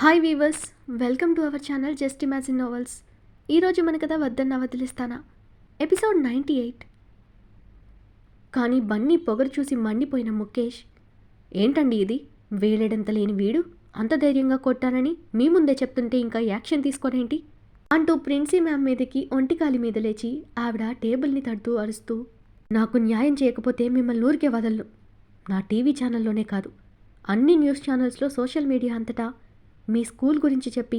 Hi weavers, welcome to our channel just imagine novels. ఈరోజు మన కథ వద్దన్న వదిలిస్తానా ఎపిసోడ్ 98. కానీ బన్నీ పొగరు చూసి మండిపోయిన ముఖేష్, ఏంటండి ఇది, వేలేడంత లేని వీడు అంత ధైర్యంగా కొట్టానని మీ ముందే చెప్తుంటే ఇంకా యాక్షన్ తీసుకోరేంటి అంటూ ప్రిన్సీ మ్యామ్ మీదకి ఒంటికాలి మీద లేచి ఆవిడ టేబుల్ని తడుతూ అరుస్తూ, నాకు న్యాయం చేయకపోతే మిమ్మల్ని ఊరికే వదలను. నా టీవీ ఛానల్లోనే కాదు, అన్ని న్యూస్ ఛానల్స్లో, సోషల్ మీడియా అంతటా మీ స్కూల్ గురించి చెప్పి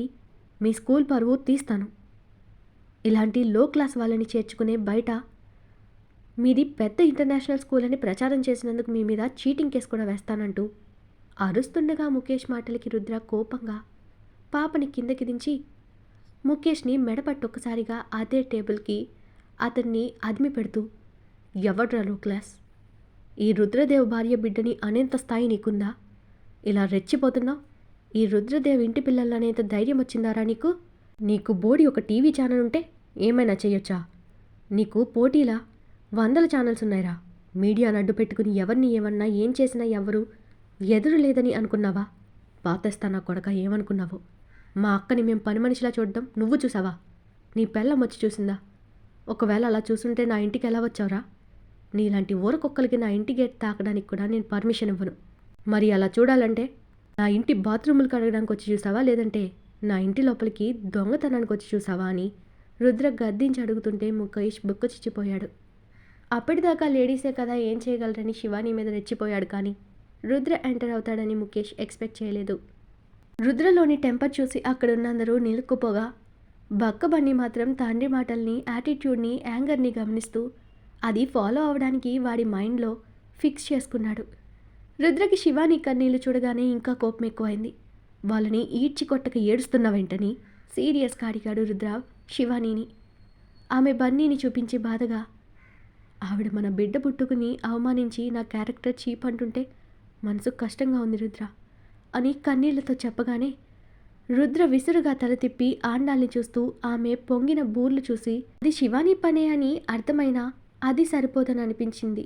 మీ స్కూల్ పరువు తీస్తాను. ఇలాంటి లో క్లాస్ వాళ్ళని చేర్చుకునే బయట మీది పెద్ద ఇంటర్నేషనల్ స్కూల్ అని ప్రచారం చేసినందుకు మీ మీద చీటింగ్ కేసు కూడా వేస్తానంటూ అరుస్తుండగా ముఖేష్ మాటలకి రుద్ర కోపంగా పాపని కిందకి దించి ముఖేష్ని మెడపట్టొక్కసారిగా అదే టేబుల్కి అతన్ని అదిమి పెడుతూ, ఎవడ్రా లో క్లాస్, ఈ రుద్రదేవ్ భార్య బిడ్డని అనేంత స్థాయి నీకుందా? ఇలా రెచ్చిపోతున్నావు? ఈ రుద్రదేవ్ ఇంటి పిల్లలనేంత ధైర్యం వచ్చిందారా నీకు? నీకు బోడి ఒక టీవీ ఛానల్ ఉంటే ఏమైనా చెయ్యొచ్చా? నీకు పోటీలా 100 ఛానల్స్ ఉన్నాయిరా. మీడియాను అడ్డు పెట్టుకుని ఎవరిని ఏమన్నా ఏం చేసినా ఎవరు ఎదురు లేదని అనుకున్నావా? పాతేస్తానా కొడక, ఏమనుకున్నావు? మా అక్కని మేము పని మనిషిలా చూడడం నువ్వు చూసావా? నీ పెళ్ళం వచ్చి చూసిందా? ఒకవేళ అలా చూసుంటే నా ఇంటికి ఎలా వచ్చావురా? నీలాంటి ఊరకొక్కలకి నా ఇంటి గేట్ తాకడానికి కూడా నేను పర్మిషన్ ఇవ్వను. మరి అలా చూడాలంటే నా ఇంటి బాత్రూములు కడగడానికి వచ్చి చూసావా, లేదంటే నా ఇంటి లోపలికి దొంగతనానికి వచ్చి చూసావా అని రుద్ర గద్దించి అడుగుతుంటే ముఖేష్ బుక్కచిచ్చిపోయాడు. అప్పటిదాకా లేడీసే కదా ఏం చేయగలరని శివాని మీద రెచ్చిపోయాడు. కానీ రుద్ర ఎంటర్ అవుతాడని ముఖేష్ ఎక్స్పెక్ట్ చేయలేదు. రుద్రలోని టెంపర్ చూసి అక్కడున్నందరూ నిలుక్కుపోగా బక్క బన్నీ మాత్రం తండ్రి మాటల్ని, యాటిట్యూడ్ని, యాంగర్ని గమనిస్తూ అది ఫాలో అవడానికి వాడి మైండ్లో ఫిక్స్ చేసుకున్నాడు. రుద్రకి శివాని కన్నీళ్లు చూడగానే ఇంకా కోపం ఎక్కువైంది. వాళ్ళని ఈడ్చి కొట్టక ఏడుస్తున్న వెంటనే సీరియస్గా అడిగాడు రుద్ర శివానీని. ఆమె బన్నీని చూపించి బాధగా, ఆవిడ మన బిడ్డ పుట్టుకుని అవమానించి నా క్యారెక్టర్ చీప్ అంటుంటే మనసు కష్టంగా ఉంది రుద్ర అని కన్నీళ్లతో చెప్పగానే రుద్ర విసురుగా తల తిప్పి ఆండాల్ని చూస్తూ ఆమె పొంగిన బూర్లు చూసి అది శివాని పనే అని అర్థమైనా అది సరిపోదని అనిపించింది.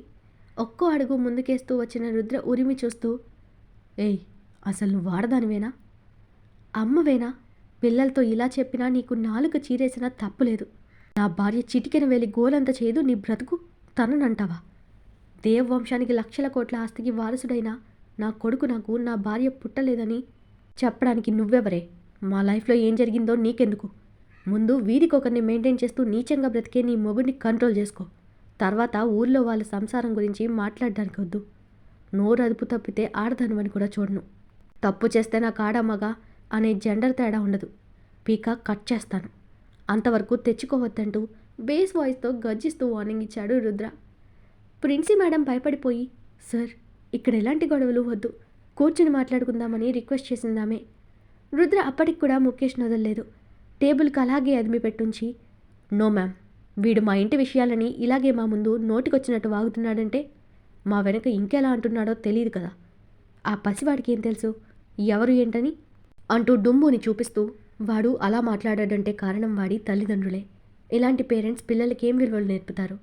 ఒక్కో అడుగు ముందుకేస్తూ వచ్చిన రుద్ర ఉరిమి చూస్తూ, ఏయ్, అసలు నువ్వు వాడదానివేనా? అమ్మవేనా? పిల్లలతో ఇలా చెప్పినా నీకు నాలుక చీరేసినా తప్పులేదు. నా భార్య చిటికెన వేలి గోలంత చేయదు నీ బ్రతుకు తననంటావా? దేవ్ వంశానికి లక్షల కోట్ల ఆస్తికి వారసుడైనా నా కొడుకు నాకు నా భార్య పుట్టలేదని చెప్పడానికి నువ్వెవరే? మా లైఫ్లో ఏం జరిగిందో నీకెందుకు? ముందు వీధికొకరిని మెయింటైన్ చేస్తూ నీచంగా బ్రతికే నీ మొగుడిని కంట్రోల్ చేసుకో. తర్వాత ఊళ్ళో వాళ్ళ సంసారం గురించి మాట్లాడడానికి వద్దు. నోరు అదుపు తప్పితే ఆడదానివని కూడా చూడను. తప్పు చేస్తే నాకు ఆడమగా అనే జెండర్ తేడా ఉండదు. పీక కట్ చేస్తాను. అంతవరకు తెచ్చుకోవద్దంటూ బేస్ వాయిస్తో గర్జిస్తూ వార్నింగ్ ఇచ్చాడు రుద్ర. ప్రిన్సీ మేడం భయపడిపోయి, సార్, ఇక్కడ ఎలాంటి గొడవలు వద్దు, కూర్చుని మాట్లాడుకుందామని రిక్వెస్ట్ చేసిందామే. రుద్ర అప్పటికి కూడా ముఖేష్ వదలలేదు. టేబుల్కి అలాగే అదిమి పెట్టుంచి, నో మ్యామ్, వీడు మా ఇంటి విషయాలని ఇలాగే మా ముందు నోటికొచ్చినట్టు వాగుతున్నాడంటే మా వెనక ఇంకెలా అంటున్నాడో తెలియదు కదా. ఆ పసివాడికి ఏం తెలుసు ఎవరు ఏంటని అంటూ డుంబుని చూపిస్తూ, వాడు అలా మాట్లాడాడంటే కారణం వాడి తల్లిదండ్రులే. ఇలాంటి పేరెంట్స్ పిల్లలకి ఏం విలువలు నేర్పుతారు?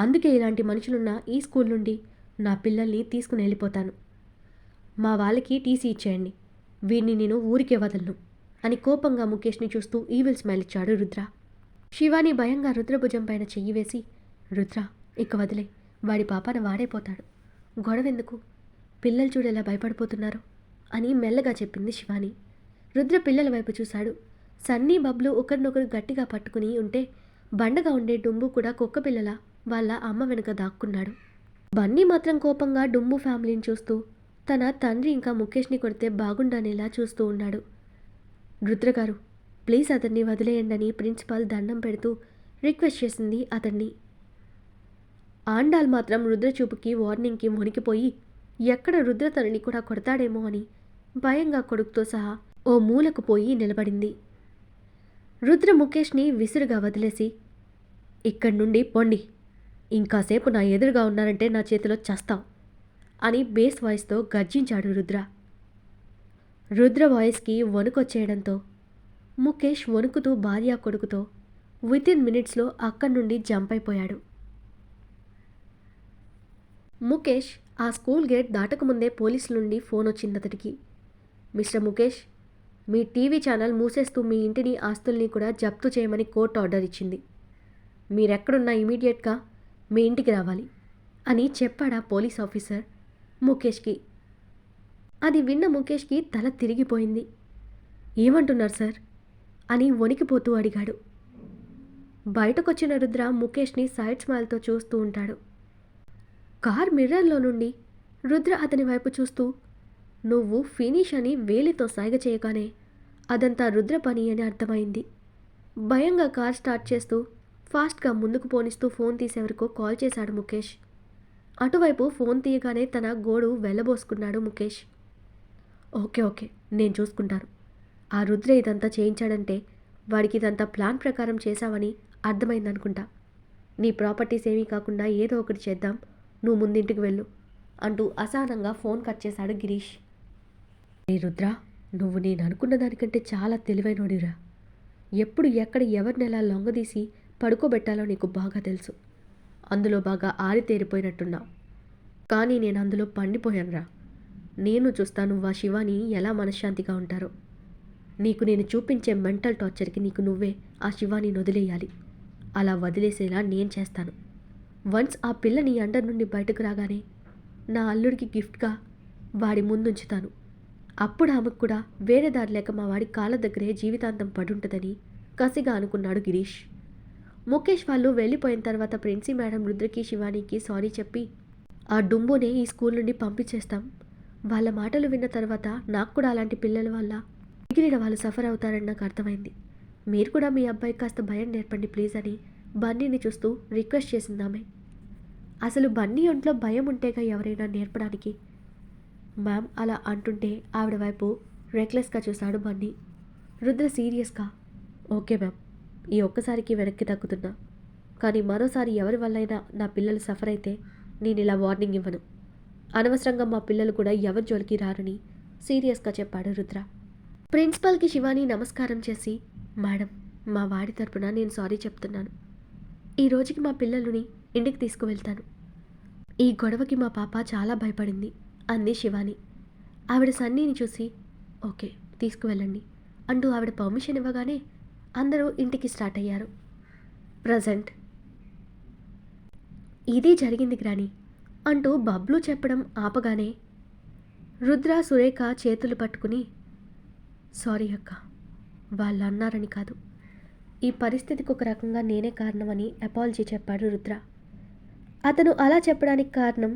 అందుకే ఇలాంటి మనుషులున్న ఈ స్కూల్ నుండి నా పిల్లల్ని తీసుకుని వెళ్ళిపోతాను. మా వాళ్ళకి టీసీ ఇచ్చేయండి. వీడిని నేను ఊరికే వదలను అని కోపంగా ముఖేష్ని చూస్తూ ఈవిల్ స్మైల్ ఇచ్చాడు రుద్ర. శివాని భయంగా రుద్రభుజం పైన చెయ్యి వేసి, రుద్ర, ఇక వదిలే, వాడి పాపాన వాడైపోతాడు, గొడవెందుకు, పిల్లలు చూడేలా భయపడిపోతున్నారు అని మెల్లగా చెప్పింది శివాని. రుద్ర పిల్లల వైపు చూశాడు. సన్నీ, బబ్లు ఒకరినొకరు గట్టిగా పట్టుకుని ఉంటే బండగా ఉండే డుంబు కూడా కుక్క పిల్లల వాళ్ళ అమ్మ వెనుక దాక్కున్నాడు. బన్నీ మాత్రం కోపంగా డుంబు ఫ్యామిలీని చూస్తూ తన తండ్రి ఇంకా ముఖేష్ని కొడితే బాగుండనేలా చూస్తూ ఉన్నాడు. రుద్రగారు, ప్లీజ్ అతన్ని వదిలేయండి అని ప్రిన్సిపాల్ దండం పెడుతూ రిక్వెస్ట్ చేసింది అతన్ని. ఆండాల్ మాత్రం రుద్ర చూపుకి వార్నింగ్కి వణికిపోయి ఎక్కడ రుద్ర తనని కూడా కొడతాడేమో అని భయంగా కొడుకుతో సహా ఓ మూలకు పోయి నిలబడింది. రుద్ర ముఖేష్ని విసురుగా వదిలేసి, ఇక్కడి నుండి పొండి, ఇంకాసేపు నా ఎదురుగా ఉన్నారంటే నా చేతిలో చస్తాం అని బేస్ వాయిస్తో గర్జించాడు రుద్ర. రుద్ర వాయిస్కి వణుకొచ్చేయడంతో ముఖేష్ వణుకుతూ భార్య కొడుకుతో వితిన్ మినిట్స్లో అక్కడి నుండి జంప్ అయిపోయాడు. ముఖేష్ ఆ స్కూల్ గేట్ దాటకముందే పోలీసుల నుండి ఫోన్ వచ్చింది అతడికి. మిస్టర్ ముఖేష్, మీ టీవీ ఛానల్ మూసేస్తూ మీ ఇంటిని ఆస్తుల్ని కూడా జప్తు చేయమని కోర్టు ఆర్డర్ ఇచ్చింది. మీరెక్కడున్నా ఇమీడియట్గా మీ ఇంటికి రావాలి అని చెప్పాడా పోలీస్ ఆఫీసర్ ముఖేష్కి. అది విన్న ముఖేష్కి తల తిరిగిపోయింది. ఏమంటున్నారు సార్ అని వణికిపోతూ అడిగాడు. బయటకొచ్చిన రుద్ర ముఖేష్ని సైడ్ స్మైల్తో చూస్తూ ఉంటాడు. కార్ మిర్రర్లో నుండి రుద్ర అతని వైపు చూస్తూ, నువ్వు ఫినిష్ అని వేలితో సైగ చేయగానే అదంతా రుద్ర పని అని అర్థమైంది. భయంగా కార్ స్టార్ట్ చేస్తూ ఫాస్ట్గా ముందుకు పోనిస్తూ ఫోన్ తీసేవరకు కాల్ చేశాడు ముఖేష్. అటువైపు ఫోన్ తీయగానే తన గోడు వెళ్ళబోసుకున్నాడు ముఖేష్. ఓకే నేను చూసుకుంటాను. ఆ రుద్ర ఇదంతా చేయించాడంటే వాడికి ఇదంతా ప్లాన్ ప్రకారం చేశావని అర్థమైందనుకుంటా. నీ ప్రాపర్టీస్ ఏమీ కాకుండా ఏదో ఒకటి చేద్దాం, నువ్వు ముందింటికి వెళ్ళు అంటూ అసహనంగా ఫోన్ కట్ చేశాడు గిరీష్. ఏ రుద్ర, నువ్వు నేను అనుకున్న దానికంటే చాలా తెలివైనోడిరా. ఎప్పుడు ఎక్కడ ఎవరిని ఎలా లొంగదీసి పడుకోబెట్టాలో నీకు బాగా తెలుసు. అందులో బాగా ఆరితేరిపోయినట్టున్నావు. కానీ నేను అందులో పండిపోయానురా. నేను చూస్తాను ఆ శివాని ఎలా మనశ్శాంతిగా ఉంటారో. నీకు నేను చూపించే మెంటల్ టార్చర్కి నీకు నువ్వే ఆ శివాని వదిలేయాలి. అలా వదిలేసేలా నేను చేస్తాను. వన్స్ ఆ పిల్ల నీ అండర్ నుండి బయటకు రాగానే నా అల్లుడికి గిఫ్ట్గా వాడి ముందుంచుతాను. అప్పుడు ఆమెకు కూడా వేరే దారి లేక మా వాడి కాళ్ళ దగ్గరే జీవితాంతం పడుంటుందని కసిగా అనుకున్నాడు గిరీష్. ముఖేష్ వాళ్ళు వెళ్ళిపోయిన తర్వాత ప్రిన్సీ మేడం రుద్రకి శివానికి సారీ చెప్పి, ఆ డుంబునే ఈ స్కూల్ నుండి పంపించేస్తాం. వాళ్ళ మాటలు విన్న తర్వాత నాకు కూడా అలాంటి పిల్లల వల్ల మిగిలిన వాళ్ళు సఫర్ అవుతారని నాకు అర్థమైంది. మీరు కూడా మీ అబ్బాయికి కాస్త భయం నేర్పండి ప్లీజ్ అని బన్నీని చూస్తూ రిక్వెస్ట్ చేసిందామె. అసలు బన్నీ ఒంట్లో భయం ఉంటేగా ఎవరైనా నేర్పడానికి. మ్యామ్ అలా అంటుంటే ఆవిడ వైపు రెక్లెస్గా చూశాడు బన్నీ. రుద్ర సీరియస్గా, ఓకే మ్యామ్, ఈ ఒక్కసారికి వెనక్కి తగ్గుతున్నా. కానీ మరోసారి ఎవరి వల్లైనా నా పిల్లలు సఫర్ అయితే నేను ఇలా వార్నింగ్ ఇవ్వను. అనవసరంగా మా పిల్లలు కూడా ఎవరి జోలికి రారని సీరియస్గా చెప్పాడు రుద్ర. ప్రిన్సిపల్కి శివాని నమస్కారం చేసి, మేడం, మా వాడి తరపున నేను సారీ చెప్తున్నాను. ఈ రోజుకి మా పిల్లలని ఇంటికి తీసుకువెళ్తాను. ఈ గొడవకి మా పాప చాలా భయపడింది అంది శివాని. ఆవిడ సన్నీని చూసి, ఓకే తీసుకువెళ్ళండి అంటూ ఆవిడ పర్మిషన్ ఇవ్వగానే అందరూ ఇంటికి స్టార్ట్ అయ్యారు. ప్రజెంట్ ఇది జరిగింది గ్రాని అంటూ బబ్లు చెప్పడం ఆపగానే రుద్ర సురేఖ చేతులు పట్టుకుని, సారీ అక్క, వాళ్ళు అన్నారని కాదు, ఈ పరిస్థితికి ఒక రకంగా నేనే కారణమని అపాలజీ చెప్పాడు రుద్ర. అతను అలా చెప్పడానికి కారణం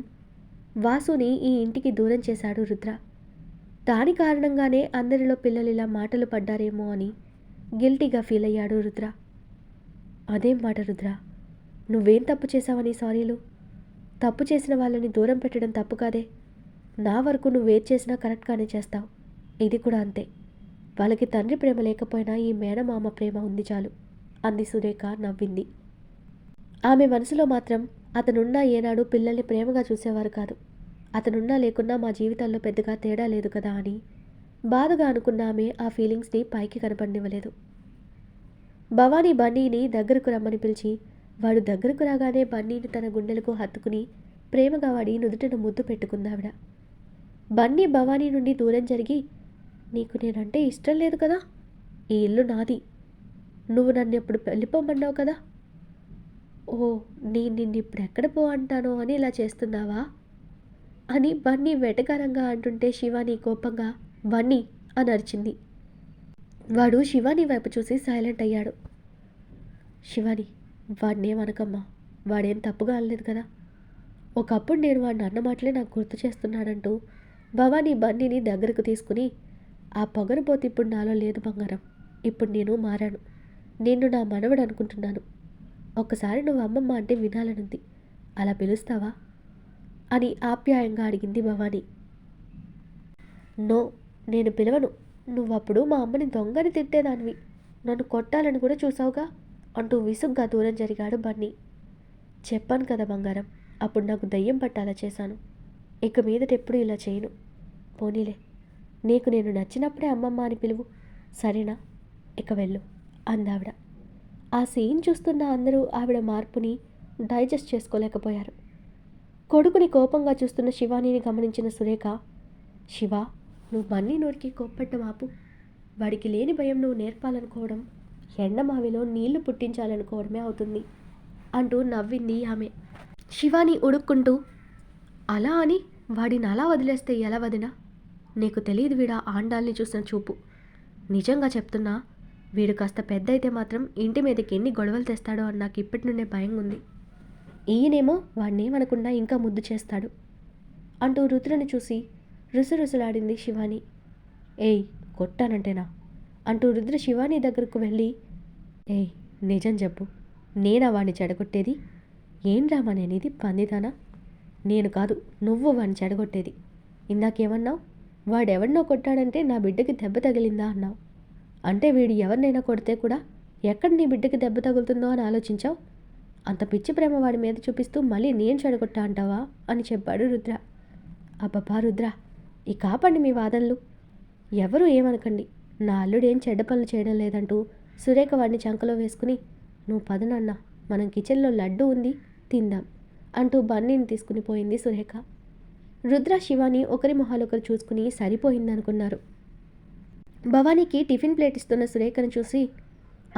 వాసుని ఈ ఇంటికి దూరం చేశాడు రుద్ర. దాని కారణంగానే అందరిలో పిల్లలు ఇలా మాటలు పడ్డారేమో అని గిల్టీగా ఫీల్ అయ్యాడు రుద్ర. అదేం మాట రుద్ర, నువ్వేం తప్పు చేశావని సారీలు? తప్పు చేసిన వాళ్ళని దూరం పెట్టడం తప్పు కాదే. నా వరకు నువ్వేం చేసినా కరెక్ట్గానే చేస్తావు. ఇది కూడా అంతే. వాళ్ళకి తండ్రి ప్రేమ లేకపోయినా ఈ మేనమామ ప్రేమ ఉంది చాలు అంది సురేఖ నవ్వింది. ఆమె మనసులో మాత్రం అతనున్నా ఏనాడు పిల్లల్ని ప్రేమగా చూసేవారు కాదు. అతనున్నా లేకున్నా మా జీవితాల్లో పెద్దగా తేడా లేదు కదా అని బాధగా అనుకున్న ఆమె ఆ ఫీలింగ్స్ని పైకి కనపడనివ్వలేదు. భవానీ బన్నీని దగ్గరకు రమ్మని పిలిచి, వాడు దగ్గరకు రాగానే బన్నీని తన గుండెలకు హత్తుకుని ప్రేమగా వాడి నుదుటిన ముద్దు పెట్టుకుందావిడ. బన్నీ భవానీ నుండి దూరం జరిగి, నీకు నేనంటే ఇష్టం లేదు కదా, ఈ ఇల్లు నాది, నువ్వు నన్ను ఎప్పుడు వెళ్ళిపోమన్నావు కదా, ఓ నేను నిన్ను ఇప్పుడు ఎక్కడ పో అంటానో అని ఇలా చేస్తున్నావా అని బన్నీ వెటకారంగా అంటుంటే శివాని కోపంగా బన్నీ అని అరిచింది. వాడు శివాని వైపు చూసి సైలెంట్ అయ్యాడు. శివాని, వాడినేమనకమ్మా, వాడేం తప్పుగా అనలేదు కదా. ఒకప్పుడు నేను వాడిని అన్న మాటలే నాకు గుర్తు చేస్తున్నాడంటూ భవానీ బన్నీని దగ్గరకు తీసుకుని, ఆ పొగరుపోతే ఇప్పుడు నాలో లేదు బంగారం, ఇప్పుడు నేను మారాను, నిన్ను నా మనవడు అనుకుంటున్నాను. ఒక్కసారి నువ్వు అమ్మమ్మ అంటే వినాలనుంది, అలా పిలుస్తావా అని ఆప్యాయంగా అడిగింది భవానీ. నో, నేను పిలవను. నువ్వప్పుడు మా అమ్మని దొంగని తిట్టేదానివి, నన్ను కొట్టాలని కూడా చూసావుగా అంటూ విసుగ్గా దూరం జరిగాడు బన్నీ. చెప్పాను కదా బంగారం, అప్పుడు నాకు దయ్యం పట్టాలా చేశాను. ఇక మీదట ఎప్పుడు ఇలా చేయను. పోనీలే, నీకు నేను నచ్చినప్పుడే అమ్మమ్మ అని పిలువు, సరేనా? ఇక వెళ్ళు అందావిడ. ఆ సీన్ చూస్తున్న అందరూ ఆవిడ మార్పుని డైజెస్ట్ చేసుకోలేకపోయారు. కొడుకుని కోపంగా చూస్తున్న శివానీని గమనించిన సురేఖ, శివ, నువ్వు బన్నీ నోరికి కోప్పడ్డం ఆపు. వాడికి లేని భయం నువ్వు నేర్పాలనుకోవడం ఎండమావిలో నీళ్లు పుట్టించాలనుకోవడమే అవుతుంది అంటూ నవ్వింది ఆమె. శివాని ఉడుక్కుంటూ, అలా అని వాడిని అలా వదిలేస్తే ఎలా వదినా? నీకు తెలియదు వీడా ఆండాల్ని చూసిన చూపు. నిజంగా చెప్తున్నా, వీడు కాస్త పెద్ద అయితే మాత్రం ఇంటి మీదకి ఎన్ని గొడవలు తెస్తాడో అని నాకు ఇప్పటి నుండే భయంగా ఉంది. ఈయనేమో వాడినేమనకుండా ఇంకా ముద్దు చేస్తాడు అంటూ రుద్రని చూసి రుసరుసలాడింది శివాని. ఏయ్ కొట్టానంటేనా అంటూ రుద్ర శివాని దగ్గరకు వెళ్ళి, ఏయ్ నిజం చెప్పు, నేనా వాడిని చెడగొట్టేది? ఏం రామా నేనిది పందిదానా? నేను కాదు, నువ్వు వాడిని చెడగొట్టేది. ఇందాకేమన్నావు? వాడెవడినో కొట్టాడంటే నా బిడ్డకి దెబ్బ తగిలిందా అన్నావు. అంటే వీడు ఎవరినైనా కొడితే కూడా ఎక్కడ నీ బిడ్డకి దెబ్బ తగులుతుందో అని ఆలోచించావు. అంత పిచ్చి ప్రేమ వాడి మీద చూపిస్తూ మళ్ళీ నేను చెడగొట్టా అంటావా అని చెప్పాడు రుద్ర. అబ్బబ్బా రుద్ర, ఈ కాపండి మీ వాదనలు. ఎవరూ ఏమనకండి, నా అల్లుడేం చెడ్డ పనులు చేయడం లేదంటూ సురేఖ వాడిని చంకలో వేసుకుని, నువ్వు పదనన్నా, మనం కిచెన్లో లడ్డు ఉంది తిందాం అంటూ బన్నీని తీసుకుని పోయింది సురేఖ. రుద్ర శివాని ఒకరి మొహాలొకరు చూసుకుని సరిపోయిందనుకున్నారు. భవానీకి టిఫిన్ ప్లేట్ ఇస్తున్న సురేఖను చూసి,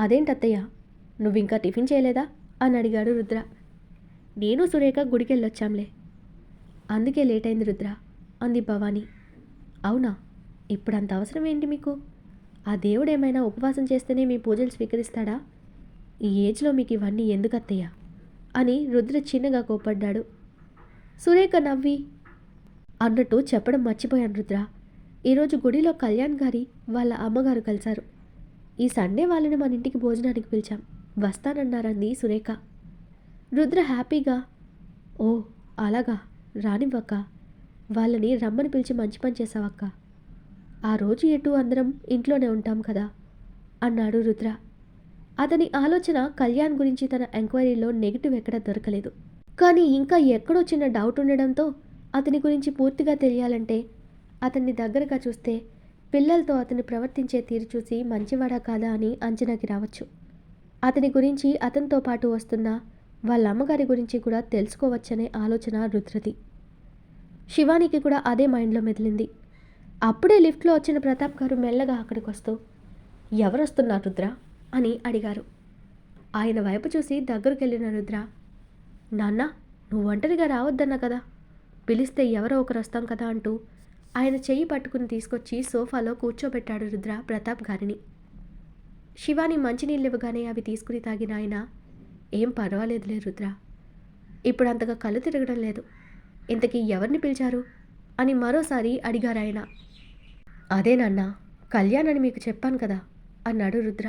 అదేంటత్తయ్య నువ్వింకా టిఫిన్ చేయలేదా అని అడిగాడు రుద్ర. నేను సురేఖ గుడికెళ్ళొచ్చాంలే, అందుకే లేట్ అయింది రుద్ర అంది భవానీ. అవునా, ఇప్పుడంత అవసరం ఏంటి మీకు? ఆ దేవుడేమైనా ఉపవాసం చేస్తేనే మీ పూజలు స్వీకరిస్తాడా? ఈ ఏజ్లో మీకు ఇవన్నీ ఎందుకత్తయ్యా అని రుద్ర చిన్నగా కోప్పడ్డాడు. సురేఖ నవ్వి, అన్నట్టు చెప్పడం మర్చిపోయాను రుద్ర, ఈరోజు గుడిలో కళ్యాణ్ గారి వాళ్ళ అమ్మగారు కలిశారు. ఈ సండే వాళ్ళని మన ఇంటికి భోజనానికి పిలిచాం, వస్తానన్నారంది సురేఖ. రుద్ర హ్యాపీగా, ఓ అలాగా, రానివ్వక్క, వాళ్ళని రమ్మని పిలిచి మంచి పని చేసావక్క. ఆ రోజు ఎటు అందరం ఇంట్లోనే ఉంటాం కదా అన్నాడు రుద్ర. అతని ఆలోచన కళ్యాణ్ గురించి తన ఎంక్వైరీలో నెగిటివ్ ఎక్కడా దొరకలేదు. కానీ ఇంకా ఎక్కడో చిన్న డౌట్ ఉండడంతో అతని గురించి పూర్తిగా తెలియాలంటే అతన్ని దగ్గరగా చూస్తే పిల్లలతో అతను ప్రవర్తించే తీరు చూసి మంచివాడా కాదా అని అంచనాకి రావచ్చు. అతని గురించి అతనితో పాటు వస్తున్న వాళ్ళ అమ్మగారి గురించి కూడా తెలుసుకోవచ్చనే ఆలోచన రుద్రది. శివానికి కూడా అదే మైండ్లో మెదిలింది. అప్పుడే లిఫ్ట్లో వచ్చిన ప్రతాప్ గారు మెల్లగా అక్కడికి వస్తూ, ఎవరొస్తున్నారు రుద్ర అని అడిగారు. ఆయన వైపు చూసి దగ్గరకెళ్ళిన రుద్ర, నాన్న నువ్వు ఒంటరిగా రావద్దన్నా కదా, పిలిస్తే ఎవరో ఒకరు వస్తాం కదా అంటూ ఆయన చెయ్యి పట్టుకుని తీసుకొచ్చి సోఫాలో కూర్చోబెట్టాడు రుద్ర ప్రతాప్ గారిని. శివాని మంచినీళ్ళు ఇవ్వగానే అవి తీసుకుని తాగిన ఆయన, ఏం పర్వాలేదులే రుద్ర, ఇప్పుడు అంతగా కళ్ళు తిరగడం లేదు, ఇంతకీ ఎవరిని పిలిచారు అని మరోసారి అడిగారాయన. అదేనన్నా, కళ్యాణ్ అని మీకు చెప్పాను కదా అన్నాడు రుద్ర.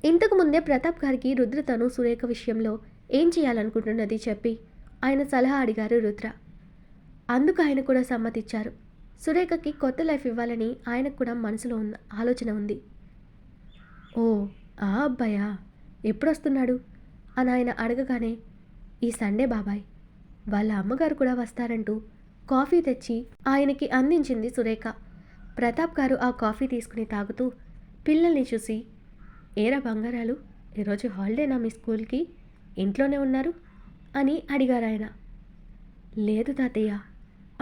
ఇంతకు ముందే ప్రతాప్ గారికి రుద్ర తను సురేఖ విషయంలో ఏం చేయాలనుకుంటున్నది చెప్పి ఆయన సలహా అడిగారు రుద్ర. అందుకు ఆయన కూడా సమ్మతిచ్చారు. సురేఖకి కొత్త లైఫ్ ఇవ్వాలని ఆయనకు కూడా మనసులో ఆలోచన ఉంది. ఓ ఆ అబ్బాయా, ఎప్పుడొస్తున్నాడు అని ఆయన అడగగానే, ఈ సండే బాబాయ్, వాళ్ళ అమ్మగారు కూడా వస్తారంటూ కాఫీ తెచ్చి ఆయనకి అందించింది సురేఖ. ప్రతాప్ గారు ఆ కాఫీ తీసుకుని తాగుతూ పిల్లల్ని చూసి, ఏరా బంగారాలు, ఈరోజు హాలిడేనా మీ స్కూల్కి, ఇంట్లోనే ఉన్నారు అని అడిగారాయన. లేదు తాతయ్య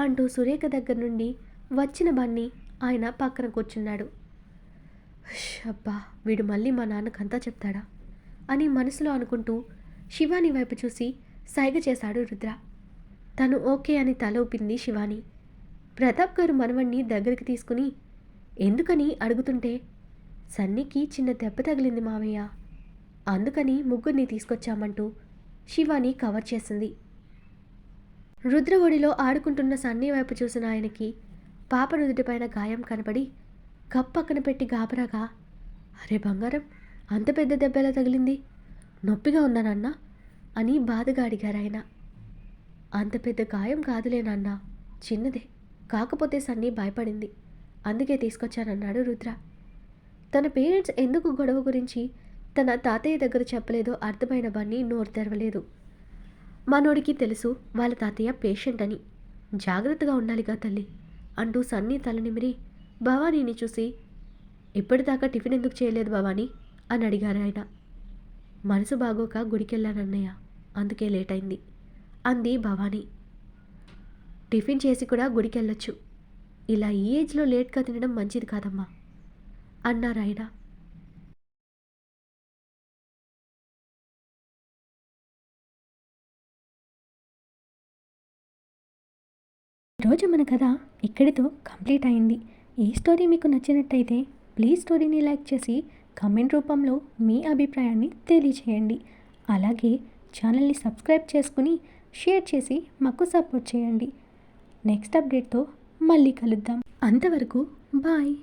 అంటూ సురేఖ దగ్గర నుండి వచ్చిన బన్ని ఆయన పక్కన కూర్చున్నాడు. అబ్బా, వీడు మళ్ళీ మా నాన్నకంతా చెప్తాడా అని మనసులో అనుకుంటూ శివాని వైపు చూసి సైగ చేశాడు రుద్ర. తను ఓకే అని తల ఊపింది శివాని. ప్రతాప్ గారు మనవణ్ణి దగ్గరికి తీసుకుని ఎందుకని అడుగుతుంటే, సన్నీకి చిన్న దెబ్బ తగిలింది మావయ్య, అందుకని ముగ్గురిని తీసుకొచ్చామంటూ శివాని కవర్ చేసింది. రుద్ర ఒడిలో ఆడుకుంటున్న సన్నీ వైపు చూసిన ఆయనకి పాప నుదుటిపైన గాయం కనబడి కప్పక్కన పెట్టి గాబరాగా, అరే బంగారం, అంత పెద్ద దెబ్బ ఎలా తగిలింది, నొప్పిగా ఉందానన్నా అని బాధగా అడిగారాయన. అంత పెద్ద గాయం కాదులే నాన్న, చిన్నదే, కాకపోతే సన్నీ భయపడింది, అందుకే తీసుకొచ్చానన్నాడు రుద్ర. తన పేరెంట్స్ ఎందుకు గొడవ గురించి తన తాతయ్య దగ్గర చెప్పలేదో అర్థమైన బన్నీ నోరు తెరవలేదు. మనోడికి తెలుసు వాళ్ళ తాతయ్య పేషెంట్ అని, జాగ్రత్తగా ఉండాలిగా తల్లి అంటూ సన్నీ తలనిమిరి భవానీని చూసి, ఇప్పటిదాకా టిఫిన్ ఎందుకు చేయలేదు భవానీ అని అడిగారు ఆయన. మనసు బాగోక గుడికెళ్ళానన్నయ్య, అందుకే లేట్ అయింది అంది భవానీ. టిఫిన్ చేసి కూడా గుడికెళ్ళొచ్చు, ఇలా ఈ ఏజ్లో లేట్గా తినడం మంచిది కాదమ్మా. అన్నారు ఐడా. ఈరోజు మన కథ ఇక్కడితో కంప్లీట్ అయింది. ఈ స్టోరీ మీకు నచ్చినట్టయితే ప్లీజ్ స్టోరీని లైక్ చేసి కామెంట్ రూపంలో మీ అభిప్రాయాన్ని తెలియచేయండి. అలాగే ఛానల్ని సబ్స్క్రైబ్ చేసుకుని షేర్ చేసి మాకు సపోర్ట్ చేయండి. నెక్స్ట్ అప్డేట్తో మళ్ళీ కలుద్దాం. అంతవరకు బాయ్.